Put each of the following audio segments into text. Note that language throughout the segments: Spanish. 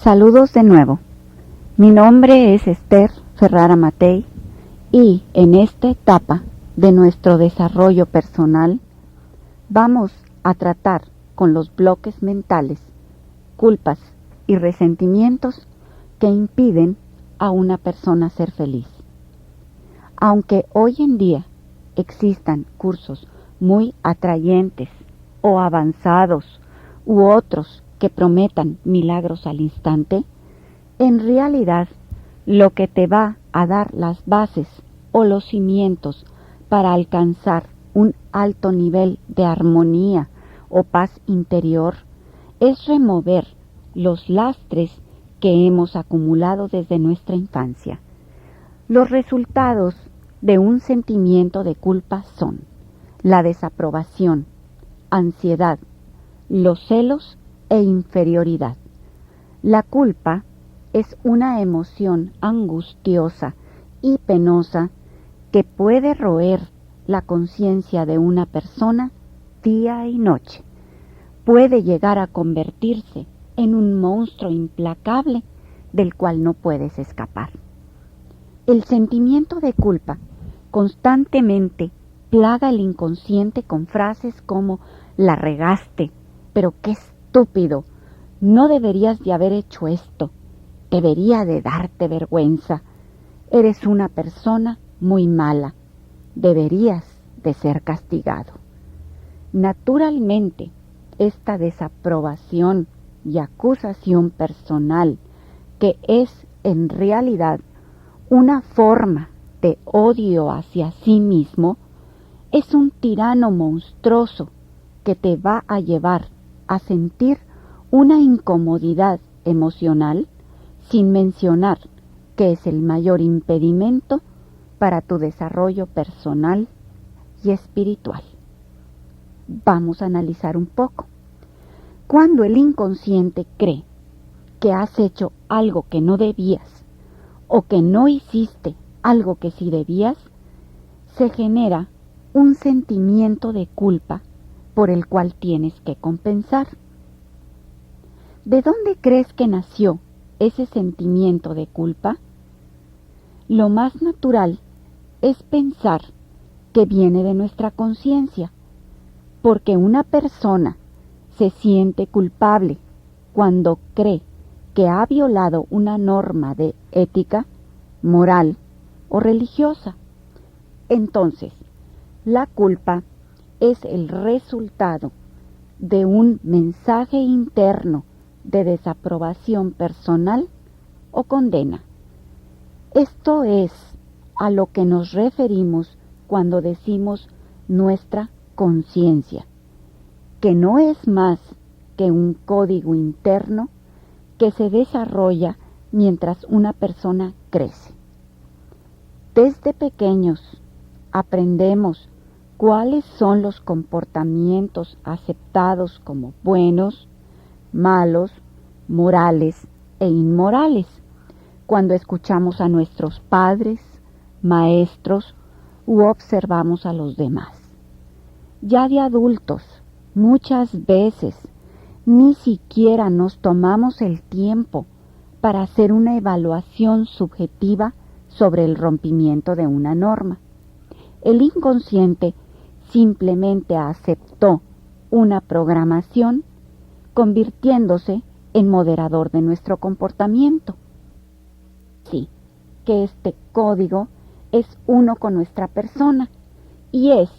Saludos de nuevo. Mi nombre es Esther Ferrara Matei y en esta etapa de nuestro desarrollo personal vamos a tratar con los bloques mentales, culpas y resentimientos que impiden a una persona ser feliz. Aunque hoy en día existan cursos muy atrayentes o avanzados u otros que prometan milagros al instante, en realidad lo que te va a dar las bases o los cimientos para alcanzar un alto nivel de armonía o paz interior es remover los lastres que hemos acumulado desde nuestra infancia. Los resultados de un sentimiento de culpa son la desaprobación, ansiedad, los celos e inferioridad. La culpa es una emoción angustiosa y penosa que puede roer la conciencia de una persona día y noche. Puede llegar a convertirse en un monstruo implacable del cual no puedes escapar. El sentimiento de culpa constantemente plaga el inconsciente con frases como «la regaste», «pero qué estúpido», «no deberías de haber hecho esto», «debería de darte vergüenza», «eres una persona muy mala», «deberías de ser castigado». Naturalmente, esta desaprobación y acusación personal, que es en realidad una forma de odio hacia sí mismo, es un tirano monstruoso que te va a llevar a sentir una incomodidad emocional, sin mencionar que es el mayor impedimento para tu desarrollo personal y espiritual. Vamos a analizar un poco. Cuando el inconsciente cree que has hecho algo que no debías o que no hiciste algo que sí debías, se genera un sentimiento de culpa por el cual tienes que compensar. ¿De dónde crees que nació ese sentimiento de culpa? Lo más natural es pensar que viene de nuestra conciencia, porque una persona se siente culpable cuando cree que ha violado una norma de ética, moral o religiosa. Entonces, la culpa es el resultado de un mensaje interno de desaprobación personal o condena. Esto es a lo que nos referimos cuando decimos nuestra conciencia, que no es más que un código interno que se desarrolla mientras una persona crece. Desde pequeños aprendemos cuáles son los comportamientos aceptados como buenos, malos, morales e inmorales cuando escuchamos a nuestros padres, maestros u observamos a los demás. Ya de adultos, muchas veces ni siquiera nos tomamos el tiempo para hacer una evaluación subjetiva sobre el rompimiento de una norma. El inconsciente simplemente aceptó una programación, convirtiéndose en moderador de nuestro comportamiento. Sí, que este código es uno con nuestra persona y es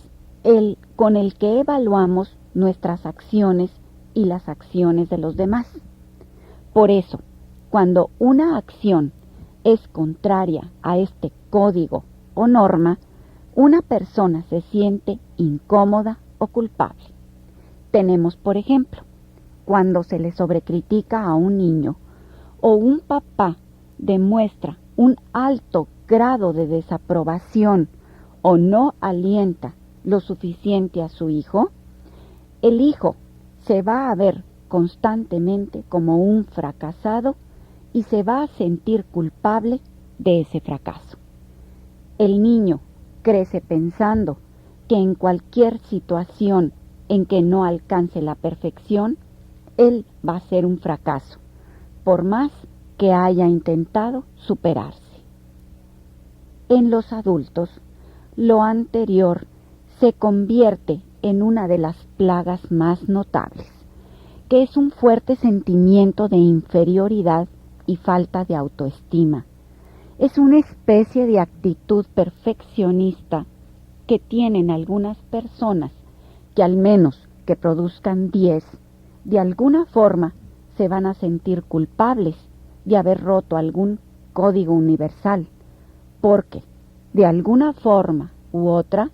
el con el que evaluamos nuestras acciones y las acciones de los demás. Por eso, cuando una acción es contraria a este código o norma, una persona se siente incómoda o culpable. Tenemos, por ejemplo, cuando se le sobrecritica a un niño o un papá demuestra un alto grado de desaprobación o no alienta lo suficiente a su hijo, el hijo se va a ver constantemente como un fracasado y se va a sentir culpable de ese fracaso. El niño crece pensando que en cualquier situación en que no alcance la perfección, él va a ser un fracaso, por más que haya intentado superarse. En los adultos, lo anterior se convierte en una de las plagas más notables, que es un fuerte sentimiento de inferioridad y falta de autoestima. Es una especie de actitud perfeccionista que tienen algunas personas que al menos que produzcan 10, de alguna forma se van a sentir culpables de haber roto algún código universal, porque de alguna forma u otra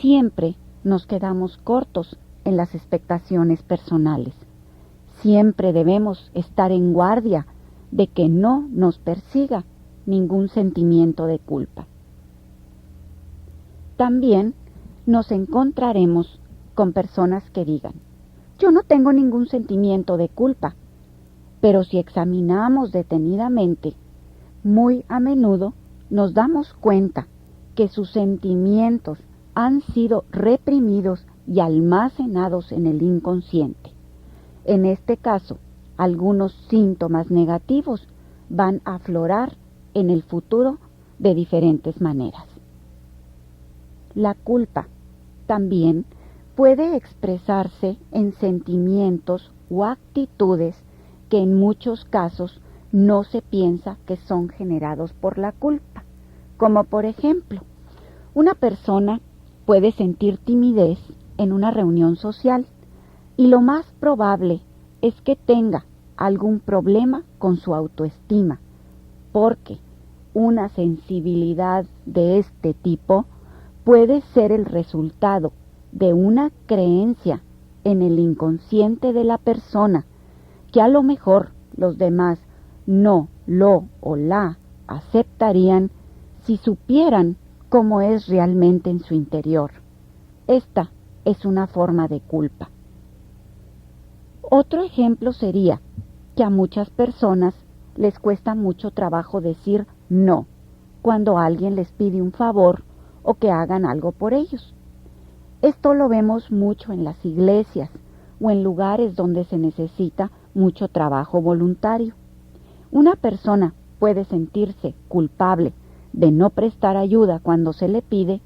siempre nos quedamos cortos en las expectaciones personales. Siempre debemos estar en guardia de que no nos persiga ningún sentimiento de culpa. También nos encontraremos con personas que digan: yo no tengo ningún sentimiento de culpa, pero si examinamos detenidamente, muy a menudo nos damos cuenta que sus sentimientos han sido reprimidos y almacenados en el inconsciente. En este caso, algunos síntomas negativos van a aflorar en el futuro de diferentes maneras. La culpa también puede expresarse en sentimientos o actitudes que en muchos casos no se piensa que son generados por la culpa, como por ejemplo, una persona puede sentir timidez en una reunión social y lo más probable es que tenga algún problema con su autoestima, porque una sensibilidad de este tipo puede ser el resultado de una creencia en el inconsciente de la persona que a lo mejor los demás no lo o la aceptarían si supieran cómo es realmente en su interior. Esta es una forma de culpa. Otro ejemplo sería que a muchas personas les cuesta mucho trabajo decir no cuando alguien les pide un favor o que hagan algo por ellos. Esto lo vemos mucho en las iglesias o en lugares donde se necesita mucho trabajo voluntario. Una persona puede sentirse culpable de no prestar ayuda cuando se le pide,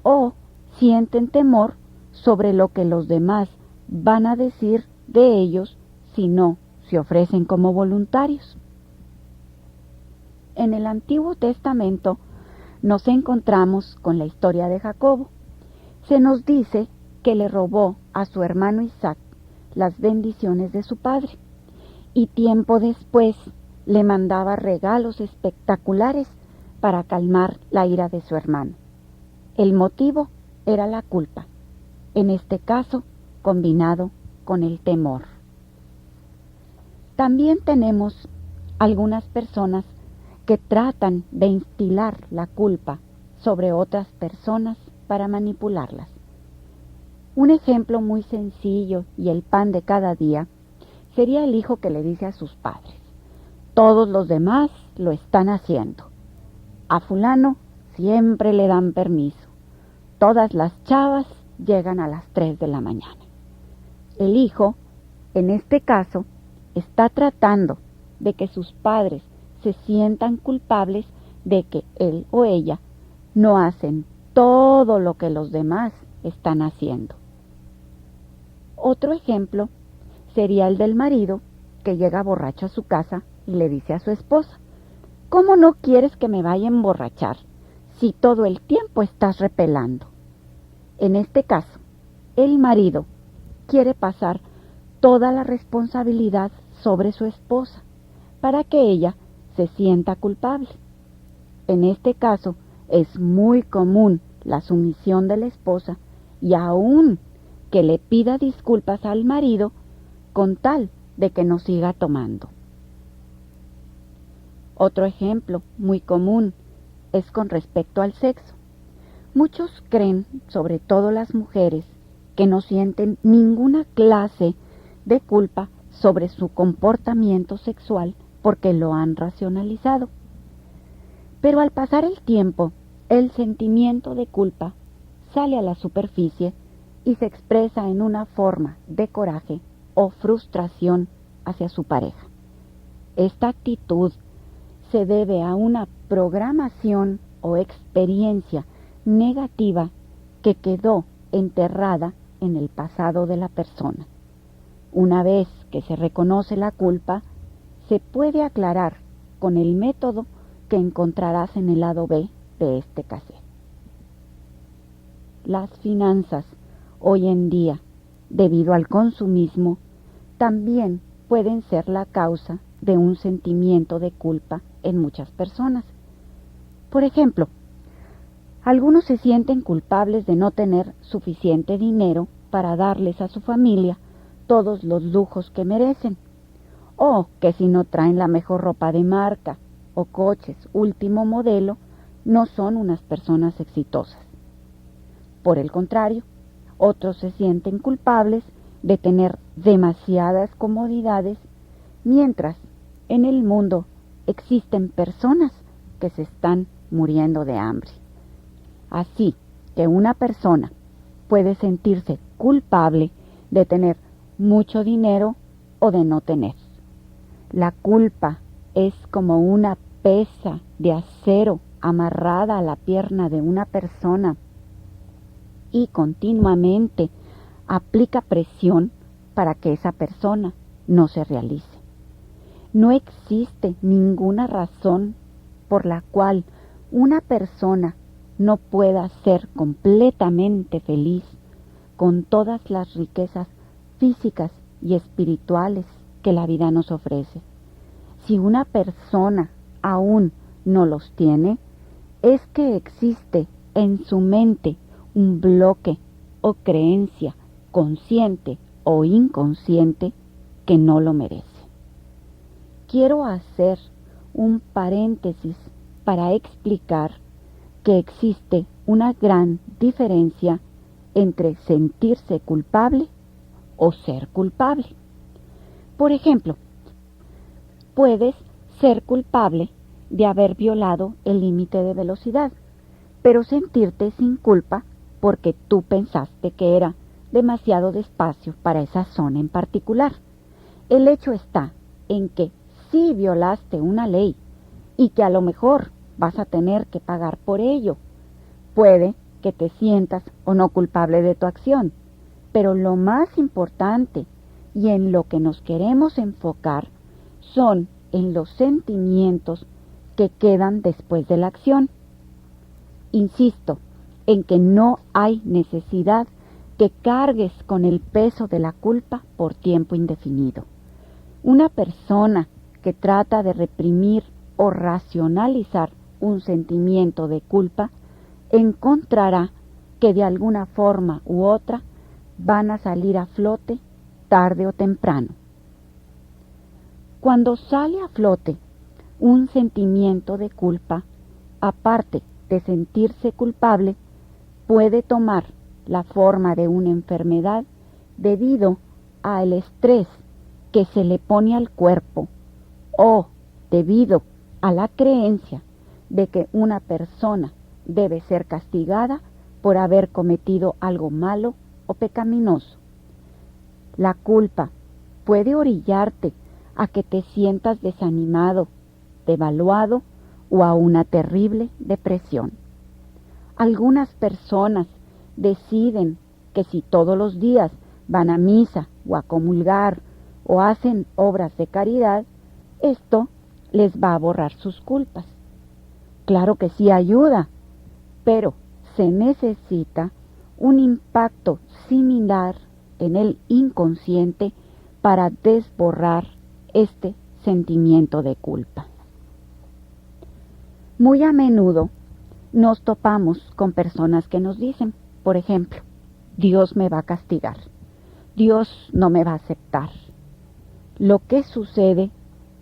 o sienten temor sobre lo que los demás van a decir de ellos si no se ofrecen como voluntarios. En el Antiguo Testamento nos encontramos con la historia de Jacobo. Se nos dice que le robó a su hermano Isaac las bendiciones de su padre, y tiempo después le mandaba regalos espectaculares para calmar la ira de su hermano. El motivo era la culpa, en este caso combinado con el temor. También tenemos algunas personas que tratan de instilar la culpa sobre otras personas para manipularlas. Un ejemplo muy sencillo y el pan de cada día sería el hijo que le dice a sus padres: todos los demás lo están haciendo. A fulano siempre le dan permiso. Todas las chavas llegan a las 3 de la mañana. El hijo, en este caso, está tratando de que sus padres se sientan culpables de que él o ella no hacen todo lo que los demás están haciendo. Otro ejemplo sería el del marido que llega borracho a su casa y le dice a su esposa: ¿cómo no quieres que me vaya a emborrachar si todo el tiempo estás repelando? En este caso, el marido quiere pasar toda la responsabilidad sobre su esposa para que ella se sienta culpable. En este caso, es muy común la sumisión de la esposa y aún que le pida disculpas al marido con tal de que no siga tomando. Otro ejemplo muy común es con respecto al sexo. Muchos creen, sobre todo las mujeres, que no sienten ninguna clase de culpa sobre su comportamiento sexual porque lo han racionalizado. Pero al pasar el tiempo, el sentimiento de culpa sale a la superficie y se expresa en una forma de coraje o frustración hacia su pareja. Esta actitud se debe a una programación o experiencia negativa que quedó enterrada en el pasado de la persona. Una vez que se reconoce la culpa, se puede aclarar con el método que encontrarás en el lado B de este cassette. Las finanzas hoy en día, debido al consumismo, también pueden ser la causa de un sentimiento de culpa en muchas personas. Por ejemplo, algunos se sienten culpables de no tener suficiente dinero para darles a su familia todos los lujos que merecen, o que si no traen la mejor ropa de marca o coches último modelo, no son unas personas exitosas. Por el contrario, otros se sienten culpables de tener demasiadas comodidades, mientras en el mundo existen personas que se están muriendo de hambre. Así que una persona puede sentirse culpable de tener mucho dinero o de no tener. La culpa es como una pesa de acero amarrada a la pierna de una persona y continuamente aplica presión para que esa persona no se realice. No existe ninguna razón por la cual una persona no pueda ser completamente feliz con todas las riquezas físicas y espirituales que la vida nos ofrece. Si una persona aún no los tiene, es que existe en su mente un bloque o creencia consciente o inconsciente que no lo merece. Quiero hacer un paréntesis para explicar que existe una gran diferencia entre sentirse culpable o ser culpable. Por ejemplo, puedes ser culpable de haber violado el límite de velocidad, pero sentirte sin culpa porque tú pensaste que era demasiado despacio para esa zona en particular. El hecho está en que sí violaste una ley y que a lo mejor vas a tener que pagar por ello. Puede que te sientas o no culpable de tu acción, pero lo más importante y en lo que nos queremos enfocar son en los sentimientos que quedan después de la acción. Insisto en que no hay necesidad que cargues con el peso de la culpa por tiempo indefinido. Una persona que trata de reprimir o racionalizar un sentimiento de culpa encontrará que de alguna forma u otra van a salir a flote tarde o temprano. Cuando sale a flote un sentimiento de culpa, aparte de sentirse culpable, puede tomar la forma de una enfermedad debido al estrés que se le pone al cuerpo o debido a la creencia de que una persona debe ser castigada por haber cometido algo malo o pecaminoso. La culpa puede orillarte a que te sientas desanimado, devaluado o a una terrible depresión. Algunas personas deciden que si todos los días van a misa o a comulgar o hacen obras de caridad, esto les va a borrar sus culpas. Claro que sí ayuda, pero se necesita un impacto similar en el inconsciente para desborrar este sentimiento de culpa. Muy a menudo nos topamos con personas que nos dicen, por ejemplo, Dios me va a castigar, Dios no me va a aceptar. Lo que sucede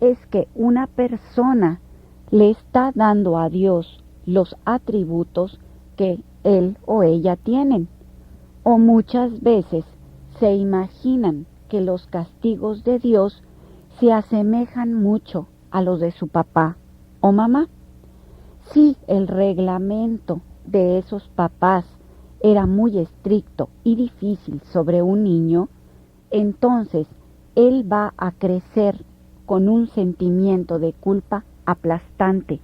es que una persona le está dando a Dios los atributos que él o ella tienen, o muchas veces se imaginan que los castigos de Dios se asemejan mucho a los de su papá o mamá. Si el reglamento de esos papás era muy estricto y difícil sobre un niño, entonces él va a crecer con un sentimiento de culpa aplastante,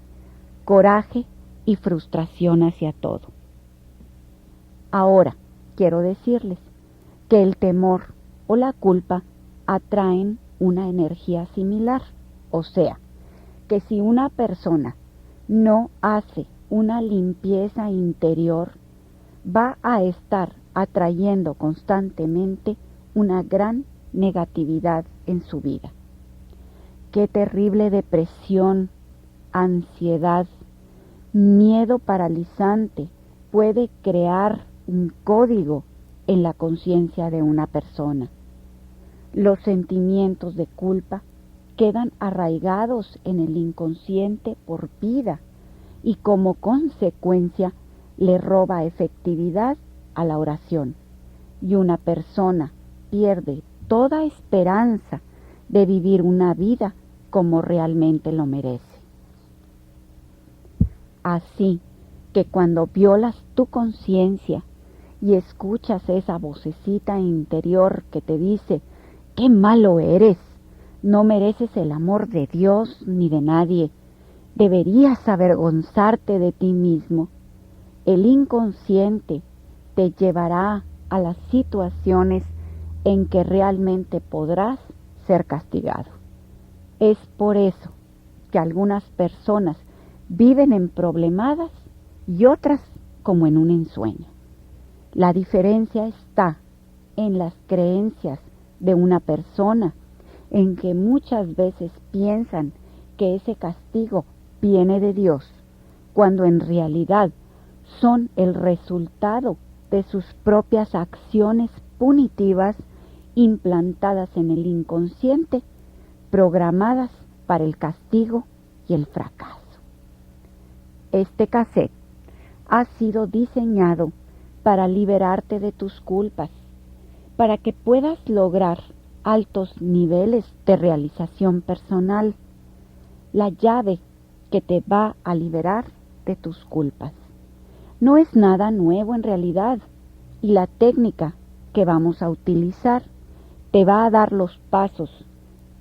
coraje y frustración hacia todo. Ahora, quiero decirles que el temor o la culpa atraen una energía similar, o sea, que si una persona no hace una limpieza interior, va a estar atrayendo constantemente una gran negatividad en su vida. Qué terrible depresión, ansiedad, miedo paralizante puede crear un código en la conciencia de una persona. Los sentimientos de culpa quedan arraigados en el inconsciente por vida y como consecuencia le roba efectividad a la oración y una persona pierde toda esperanza de vivir una vida como realmente lo merece. Así que cuando violas tu conciencia y escuchas esa vocecita interior que te dice, ¡qué malo eres! No mereces el amor de Dios ni de nadie. Deberías avergonzarte de ti mismo. El inconsciente te llevará a las situaciones en que realmente podrás ser castigado. Es por eso que algunas personas viven en problemadas y otras como en un ensueño. La diferencia está en las creencias de una persona, en que muchas veces piensan que ese castigo viene de Dios, cuando en realidad son el resultado de sus propias acciones punitivas implantadas en el inconsciente, programadas para el castigo y el fracaso. Este cassette ha sido diseñado para liberarte de tus culpas, para que puedas lograr altos niveles de realización personal, la llave que te va a liberar de tus culpas. No es nada nuevo en realidad, y la técnica que vamos a utilizar te va a dar los pasos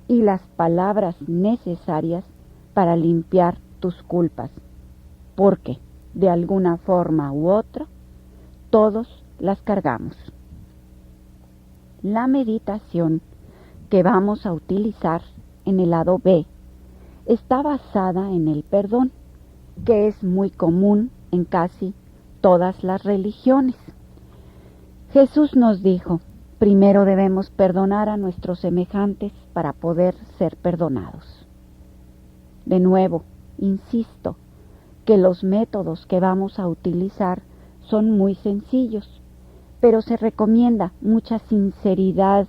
y las palabras necesarias para limpiar tus culpas, porque de alguna forma u otra todos las cargamos. La meditación que vamos a utilizar en el lado B está basada en el perdón, que es muy común en casi todas las religiones. Jesús nos dijo, primero debemos perdonar a nuestros semejantes para poder ser perdonados. De nuevo, insisto, que los métodos que vamos a utilizar son muy sencillos, pero se recomienda mucha sinceridad,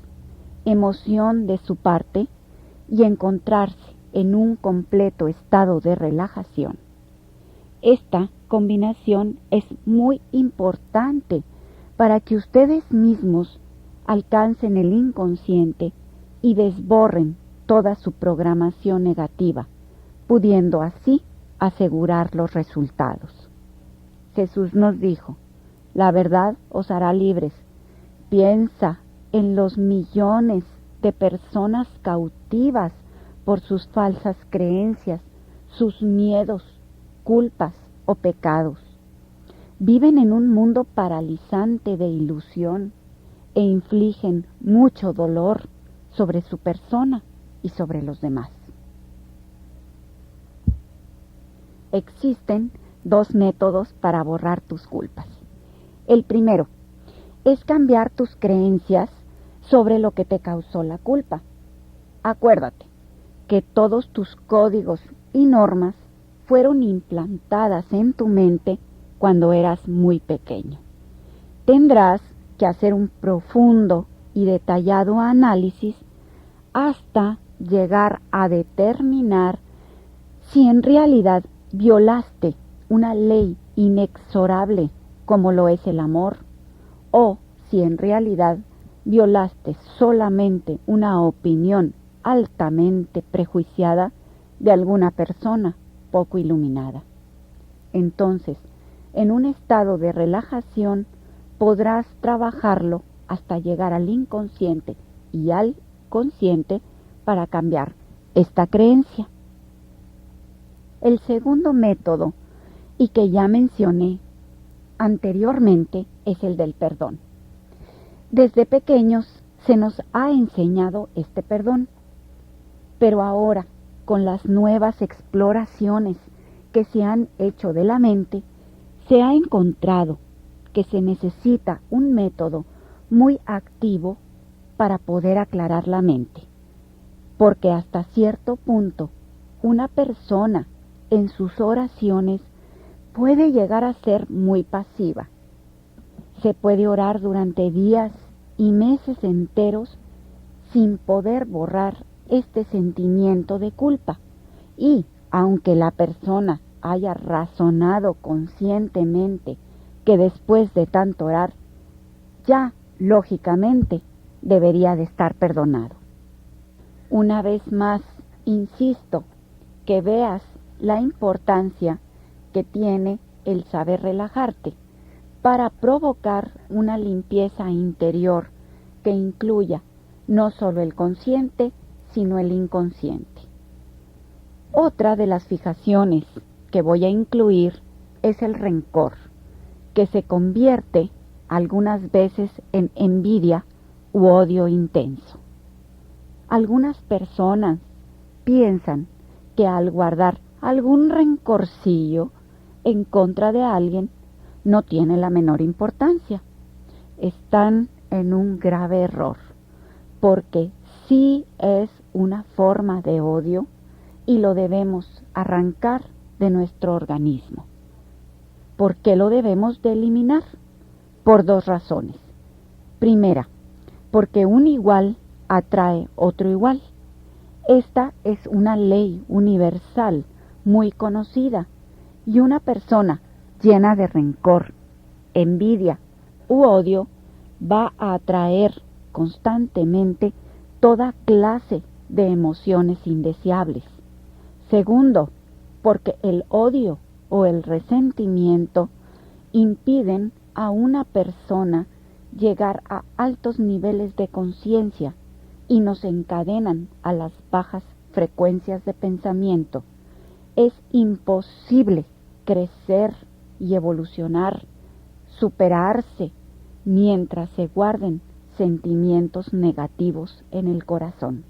emoción de su parte y encontrarse en un completo estado de relajación. Esta combinación es muy importante para que ustedes mismos alcancen el inconsciente y desborren toda su programación negativa, pudiendo así asegurar los resultados. Jesús nos dijo, la verdad os hará libres. Piensa en los millones de personas cautivas por sus falsas creencias, sus miedos, culpas o pecados. Viven en un mundo paralizante de ilusión e infligen mucho dolor sobre su persona y sobre los demás. Existen dos métodos para borrar tus culpas. El primero es cambiar tus creencias sobre lo que te causó la culpa. Acuérdate que todos tus códigos y normas fueron implantadas en tu mente cuando eras muy pequeño. Tendrás que hacer un profundo y detallado análisis hasta llegar a determinar si en realidad violaste una ley inexorable como lo es el amor, o si en realidad violaste solamente una opinión altamente prejuiciada de alguna persona poco iluminada. Entonces, en un estado de relajación, podrás trabajarlo hasta llegar al inconsciente y al consciente para cambiar esta creencia. El segundo método, y que ya mencioné anteriormente, es el del perdón. Desde pequeños se nos ha enseñado este perdón, pero ahora, con las nuevas exploraciones que se han hecho de la mente, se ha encontrado que se necesita un método muy activo para poder aclarar la mente, porque hasta cierto punto una persona en sus oraciones puede llegar a ser muy pasiva. Se puede orar durante días y meses enteros sin poder borrar este sentimiento de culpa, y aunque la persona haya razonado conscientemente que después de tanto orar, ya lógicamente debería de estar perdonado. Una vez más, insisto, que veas la importancia que tiene el saber relajarte para provocar una limpieza interior que incluya no solo el consciente, sino el inconsciente. Otra de las fijaciones que voy a incluir es el rencor, que se convierte algunas veces en envidia u odio intenso. Algunas personas piensan que al guardar algún rencorcillo en contra de alguien no tiene la menor importancia. Están en un grave error, porque sí es una forma de odio y lo debemos arrancar de nuestro organismo. ¿Por qué lo debemos de eliminar? Por dos razones. Primera, porque un igual atrae otro igual. Esta es una ley universal muy conocida, y una persona llena de rencor, envidia u odio va a atraer constantemente toda clase de emociones indeseables. Segundo, porque el odio o el resentimiento impiden a una persona llegar a altos niveles de conciencia y nos encadenan a las bajas frecuencias de pensamiento. Es imposible crecer y evolucionar, superarse, mientras se guarden sentimientos negativos en el corazón.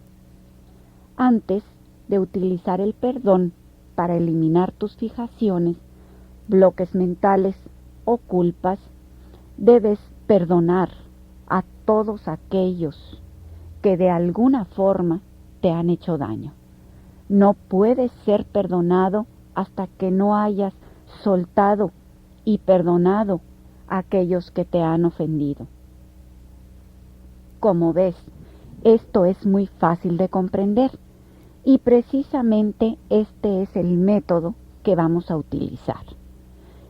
Antes de utilizar el perdón para eliminar tus fijaciones, bloques mentales o culpas, debes perdonar a todos aquellos que de alguna forma te han hecho daño. No puedes ser perdonado hasta que no hayas soltado y perdonado a aquellos que te han ofendido. Como ves, esto es muy fácil de comprender, y precisamente este es el método que vamos a utilizar.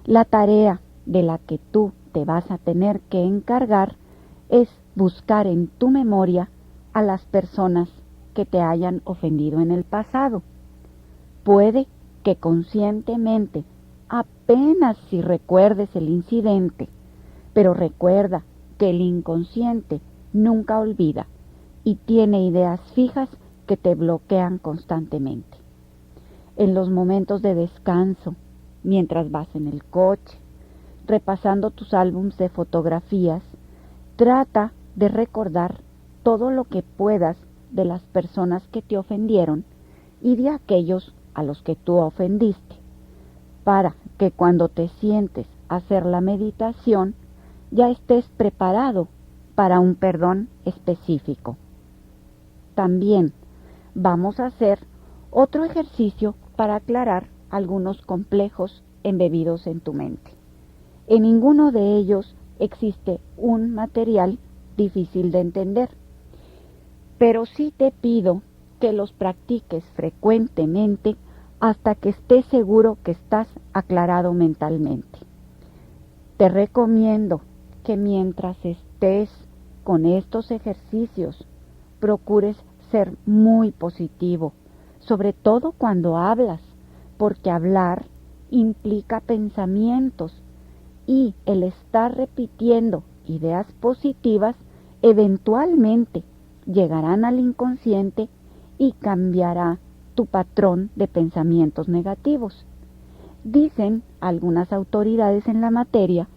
La tarea de la que tú te vas a tener que encargar es buscar en tu memoria a las personas que te hayan ofendido en el pasado. Puede que conscientemente apenas si recuerdes el incidente, pero recuerda que el inconsciente nunca olvida y tiene ideas fijas que te bloquean constantemente. En los momentos de descanso, mientras vas en el coche, repasando tus álbumes de fotografías, trata de recordar todo lo que puedas de las personas que te ofendieron y de aquellos a los que tú ofendiste, para que cuando te sientes a hacer la meditación ya estés preparado para un perdón específico. También vamos a hacer otro ejercicio para aclarar algunos complejos embebidos en tu mente. En ninguno de ellos existe un material difícil de entender, pero sí te pido que los practiques frecuentemente hasta que estés seguro que estás aclarado mentalmente. Te recomiendo que mientras estés con estos ejercicios, procures ser muy positivo, sobre todo cuando hablas, porque hablar implica pensamientos y el estar repitiendo ideas positivas eventualmente llegarán al inconsciente y cambiará tu patrón de pensamientos negativos. Dicen algunas autoridades en la materia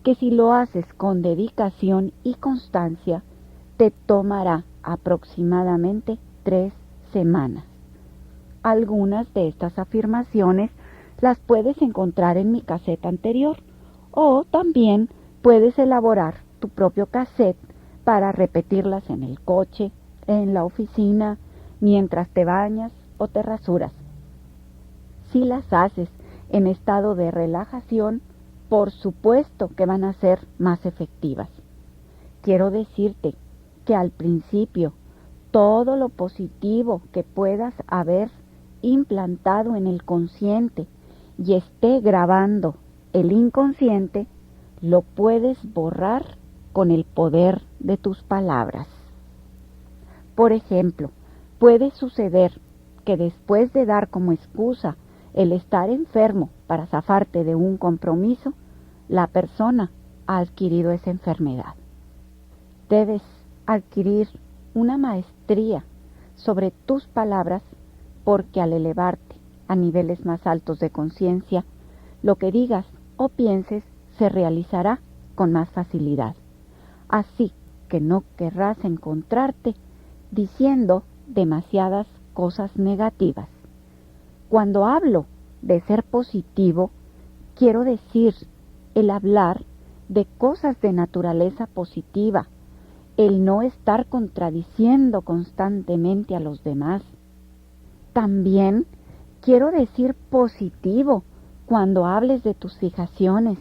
que si lo haces con dedicación y constancia, te tomará aproximadamente 3 semanas. Algunas de estas afirmaciones las puedes encontrar en mi cassette anterior, o también puedes elaborar tu propio cassette para repetirlas en el coche, en la oficina, mientras te bañas o te rasuras. Si las haces en estado de relajación, por supuesto que van a ser más efectivas. Quiero decirte que al principio todo lo positivo que puedas haber implantado en el consciente y esté grabando el inconsciente, lo puedes borrar con el poder de tus palabras. Por ejemplo, puede suceder que después de dar como excusa el estar enfermo para zafarte de un compromiso, la persona ha adquirido esa enfermedad. Debes adquirir una maestría sobre tus palabras, porque al elevarte a niveles más altos de conciencia, lo que digas o pienses se realizará con más facilidad. Así que no querrás encontrarte diciendo demasiadas cosas negativas. Cuando hablo de ser positivo, quiero decir el hablar de cosas de naturaleza positiva, el no estar contradiciendo constantemente a los demás. También quiero decir positivo cuando hables de tus fijaciones.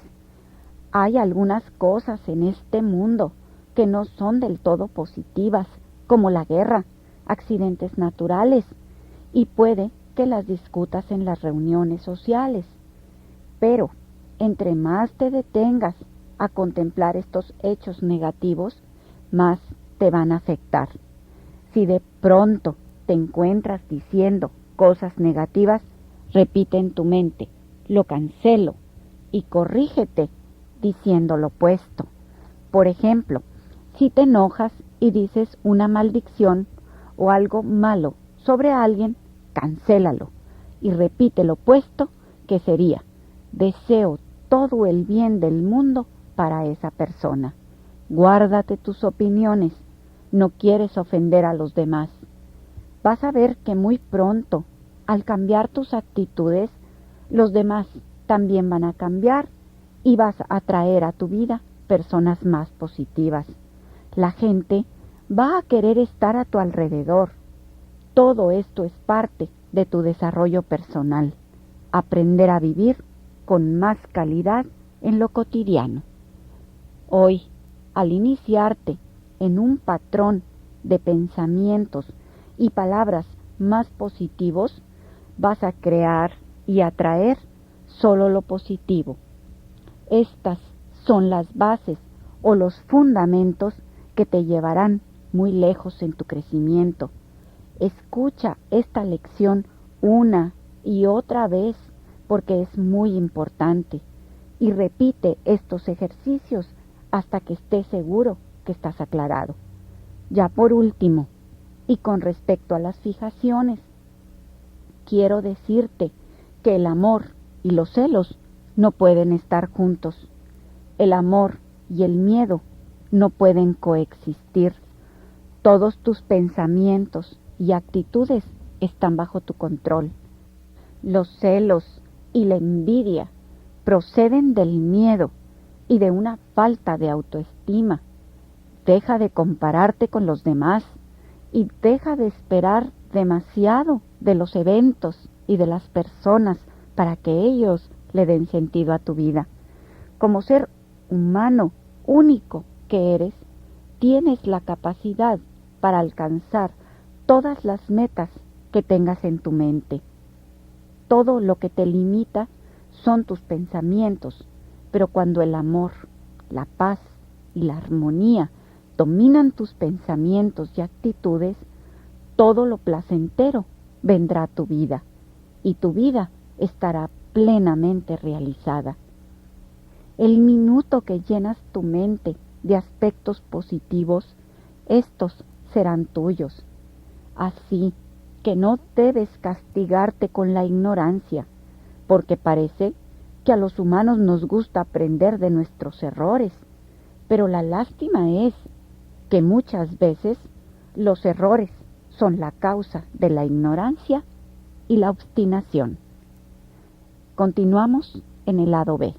Hay algunas cosas en este mundo que no son del todo positivas, como la guerra, accidentes naturales, y puede que las discutas en las reuniones sociales. Pero, entre más te detengas a contemplar estos hechos negativos, más te van a afectar. Si de pronto te encuentras diciendo cosas negativas, repite en tu mente, lo cancelo, y corrígete diciendo lo opuesto. Por ejemplo, si te enojas y dices una maldición o algo malo sobre alguien, cancélalo y repite lo opuesto, que sería, deseo todo el bien del mundo para esa persona. Guárdate tus opiniones, no quieres ofender a los demás. Vas a ver que muy pronto, al cambiar tus actitudes, los demás también van a cambiar y vas a atraer a tu vida personas más positivas. La gente va a querer estar a tu alrededor. Todo esto es parte de tu desarrollo personal. Aprender a vivir con más calidad en lo cotidiano. Hoy, al iniciarte en un patrón de pensamientos y palabras más positivos, vas a crear y atraer solo lo positivo. Estas son las bases o los fundamentos que te llevarán muy lejos en tu crecimiento. Escucha esta lección una y otra vez porque es muy importante y repite estos ejercicios hasta que estés seguro que estás aclarado. Ya por último, y con respecto a las fijaciones, quiero decirte que el amor y los celos no pueden estar juntos. El amor y el miedo no pueden coexistir. Todos tus pensamientos y actitudes están bajo tu control. Los celos y la envidia proceden del miedo y de una falta de autoestima. Deja de compararte con los demás y deja de esperar demasiado de los eventos y de las personas para que ellos le den sentido a tu vida. Como ser humano único que eres, tienes la capacidad para alcanzar todas las metas que tengas en tu mente. Todo lo que te limita son tus pensamientos, pero cuando el amor, la paz y la armonía dominan tus pensamientos y actitudes, todo lo placentero vendrá a tu vida y tu vida estará plenamente realizada. El minuto que llenas tu mente de aspectos positivos, estos serán tuyos. Así, que no debes castigarte con la ignorancia, porque parece que a los humanos nos gusta aprender de nuestros errores, pero la lástima es que muchas veces los errores son la causa de la ignorancia y la obstinación. Continuamos en el lado B.